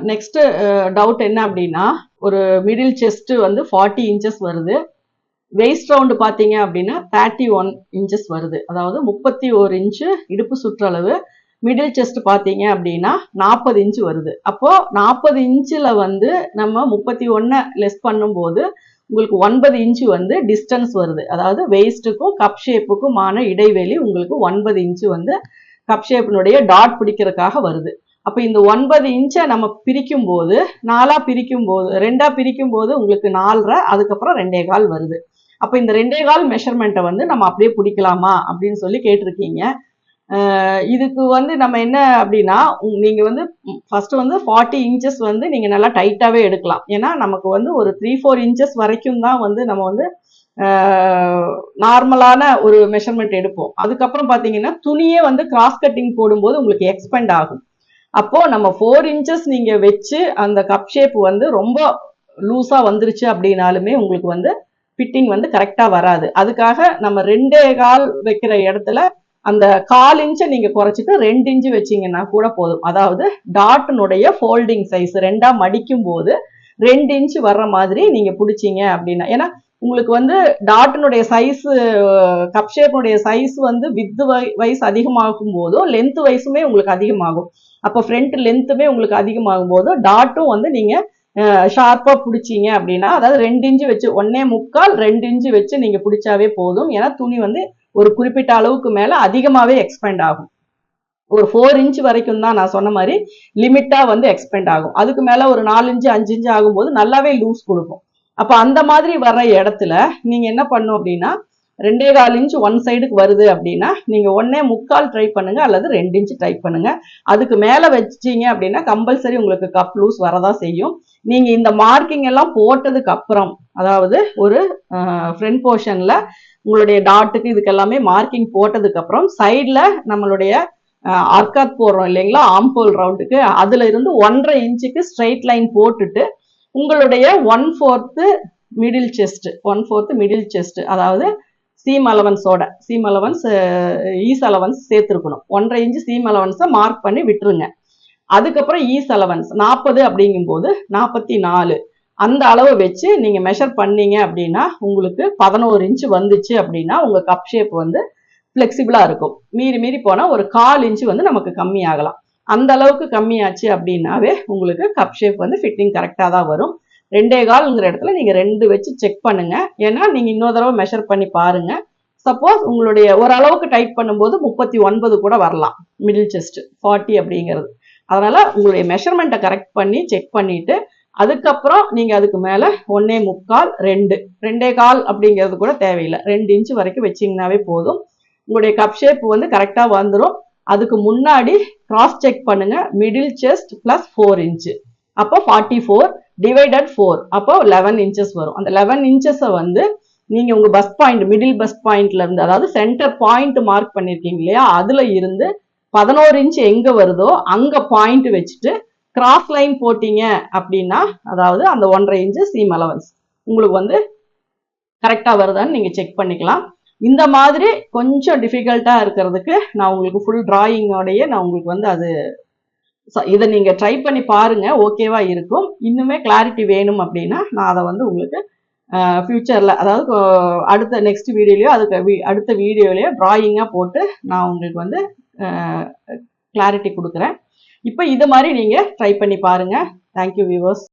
Next doubt என்ன அப்படின்னா, ஒரு மிடில் செஸ்ட் வந்து 40 இன்ச்சஸ் வருது. வெயிஸ்ட் ரவுண்டு பார்த்தீங்க அப்படின்னா 31 இன்ச்சஸ் வருது. அதாவது 31 இன்ச்சு இடுப்பு சுற்றளவு. மிடில் செஸ்ட் பார்த்தீங்க அப்படின்னா 40 இன்ச்சு வருது. அப்போ 40 இன்ச்சில் வந்து நம்ம 31 லெஸ் பண்ணும்போது உங்களுக்கு 9 இன்ச்சு வந்து டிஸ்டன்ஸ் வருது. அதாவது வெயிஸ்ட்டுக்கும் கப் ஷேப்புக்குமான இடைவெளி உங்களுக்கு 9 இன்ச்சு வந்து கப் ஷேப்பினுடைய டாட் பிடிக்கிறதுக்காக வருது. அப்போ இந்த 9 இன்ச்சை நம்ம பிரிக்கும் போது, 4 பிரிக்கும் போது, 2 பிரிக்கும் போது உங்களுக்கு 4.5, அதுக்கப்புறம் 2.25 வருது. அப்போ இந்த 2.25 மெஷர்மெண்ட்டை வந்து நம்ம அப்படியே பிடிக்கலாமா அப்படின்னு சொல்லி கேட்டிருக்கீங்க. இதுக்கு வந்து நம்ம என்ன அப்படின்னா, நீங்க வந்து ஃபர்ஸ்ட் வந்து 40 இன்ச்சஸ் வந்து நீங்க நல்லா டைட்டாவே எடுக்கலாம். ஏன்னா நமக்கு வந்து ஒரு 3-4 இன்ச்சஸ் வரைக்கும் தான் வந்து நம்ம வந்து நார்மலான ஒரு மெஷர்மெண்ட் எடுப்போம். அதுக்கப்புறம் பார்த்தீங்கன்னா துணியே வந்து கிராஸ் கட்டிங் போடும்போது உங்களுக்கு எக்ஸ்பெண்ட் ஆகும். அப்போ நம்ம 4 இன்ச்சஸ் நீங்க வச்சு அந்த கப் ஷேப் வந்து ரொம்ப லூஸா வந்துருச்சு அப்படின்னாலுமே உங்களுக்கு வந்து ஃபிட்டிங் வந்து கரெக்டா வராது. அதுக்காக நம்ம 2.25 வைக்கிற இடத்துல அந்த 1/4 இன்ச்சை நீங்க குறைச்சிட்டு 2 இன்ச்சு வச்சீங்கன்னா கூட போதும். அதாவது டாட்னுடைய ஃபோல்டிங் சைஸ் 2 மடிக்கும் போது 2 இன்ச்சு வர்ற மாதிரி நீங்க பிடிச்சிங்க அப்படின்னா, ஏன்னா உங்களுக்கு வந்து டாட்னுடைய சைஸ், கப் ஷேப்புடைய சைஸ் வந்து வித் வைஸ் அதிகமாகும் போதோ லென்த் வைஸுமே உங்களுக்கு அதிகமாகும். அப்போ ஃப்ரண்ட் லென்த்துமே உங்களுக்கு அதிகமாகும் போது டாட்டும் வந்து நீங்க ஷார்ப்பா பிடிச்சிங்க அப்படின்னா, அதாவது 2 இன்ச்சு வச்சு 1.25 2 இன்ச்சு வச்சு நீங்க பிடிச்சாவே போதும். ஏன்னா துணி வந்து ஒரு குறிப்பிட்ட அளவுக்கு மேல அதிகமாவே எக்ஸ்பெண்ட் ஆகும். ஒரு 4 இன்ச் வரைக்கும் தான் நான் சொன்ன மாதிரி லிமிட்டா வந்து எக்ஸ்பெண்ட் ஆகும். அதுக்கு மேல ஒரு 4 இன்ச்சு 5 இன்ச்சு ஆகும்போது நல்லாவே லூஸ் கொடுக்கும். அப்ப அந்த மாதிரி வர்ற இடத்துல நீங்க என்ன பண்ணும் அப்படின்னா, 2.25 இன்ச் ஒன் சைடுக்கு வருது அப்படின்னா நீங்க 1.25 ட்ரை பண்ணுங்க அல்லது 2 இன்ச் ட்ரை பண்ணுங்க. அதுக்கு மேல வச்சீங்க அப்படின்னா கம்பல்சரி உங்களுக்கு கப் லூஸ் வரதான் செய்யும். நீங்க இந்த மார்க்கிங் எல்லாம் போட்டதுக்கு அப்புறம், அதாவது ஒரு ஃப்ரண்ட் போர்ஷன்ல உங்களுடைய டாட்டுக்கு இதுக்கு எல்லாமே மார்க்கிங் போட்டதுக்கு அப்புறம் சைட்ல நம்மளுடைய அர்க்காத் போடுறோம் இல்லைங்களா, ஆம்போல் ரவுண்டுக்கு, அதுல இருந்து 1.5 இன்ச்சுக்கு ஸ்ட்ரைட் லைன் போட்டுட்டு உங்களுடைய 1/4 மிடில் செஸ்ட், 1/4 மிடில் செஸ்ட், அதாவது சீம் அலவன்ஸோட, சீம் அலவன்ஸ் ஈஸ் அலவன்ஸ் சேர்த்துருக்கணும். 1.5 இன்ச்சு சீம் அலவன்ஸை மார்க் பண்ணி விட்டுருங்க. அதுக்கப்புறம் ஈஸ் அலவன்ஸ் 40 அப்படிங்கும்போது 44 அந்த அளவு வச்சு நீங்க மெஷர் பண்ணீங்க அப்படின்னா உங்களுக்கு 11 இன்ச்சு வந்துச்சு அப்படின்னா உங்க கப் ஷேப் வந்து ஃபிளெக்சிபிளா இருக்கும். மீறி போனா ஒரு 1/4 இன்ச்சு வந்து நமக்கு கம்மி ஆகலாம். அந்த அளவுக்கு கம்மியாச்சு அப்படின்னாவே உங்களுக்கு கப் ஷேப் வந்து ஃபிட்டிங் கரெக்டா தான் வரும். 2.25ங்கிற இடத்துல நீங்க 2 வச்சு செக் பண்ணுங்க. ஏன்னா நீங்க இன்னொரு தடவை மெஷர் பண்ணி பாருங்க. சப்போஸ் உங்களுடைய ஓரளவுக்கு டைட் பண்ணும்போது 39 கூட வரலாம் மிடில் செஸ்ட் 40 அப்படிங்கிறது. அதனால உங்களுடைய மெஷர்மெண்ட்டை கரெக்ட் பண்ணி செக் பண்ணிட்டு அதுக்கப்புறம் நீங்க அதுக்கு மேல 1.25 2.25 அப்படிங்கிறது கூட தேவையில்லை. 2 இன்ச்சு வரைக்கும் வச்சீங்கன்னாவே போதும். உங்களுடைய கப் ஷேப் வந்து கரெக்டா வந்துடும். அதுக்கு முன்னாடி கிராஸ் செக் பண்ணுங்க. மிடில் செஸ்ட் பிளஸ் 4 இன்ச்சு, அப்போ 44 டிவைடட் 4, அப்போ 11 இன்ச்சஸ் வரும். அந்த 11 இன்ச்சஸை வந்து நீங்க உங்க பஸ் பாயிண்ட், மிடில் பஸ் பாயிண்ட்ல இருந்து, அதாவது சென்டர் பாயிண்ட் மார்க் பண்ணிருக்கீங்க இல்லையா, அதுல இருந்து 11 இன்ச் எங்க வருதோ அங்க பாயிண்ட் வச்சுட்டு கிராஸ் லைன் போட்டீங்க அப்படின்னா, அதாவது அந்த 1.5 இன்ச்சு சீம் அலவன்ஸ் உங்களுக்கு வந்து கரெக்டா வருதான்னு நீங்க செக் பண்ணிக்கலாம். இந்த மாதிரி கொஞ்சம் டிஃபிகல்ட்டா இருக்கிறதுக்கு நான் உங்களுக்கு ஃபுல் டிராயிங்கோடையே நான் உங்களுக்கு வந்து அது இதை நீங்க ட்ரை பண்ணி பாருங்க, ஓகேவா இருக்கும். இன்னுமே கிளாரிட்டி வேணும் அப்படின்னா நான் அதை வந்து உங்களுக்கு ஃபியூச்சர்ல, அதாவது அடுத்த நெக்ஸ்ட் வீடியோலயோ அதுக்கு அடுத்த வீடியோலயோ டிராயிங்கா போட்டு நான் உங்களுக்கு வந்து கிளாரிட்டி கொடுக்குறேன். இப்போ இது மாதிரி நீங்க ட்ரை பண்ணி பாருங்க. Thank you viewers.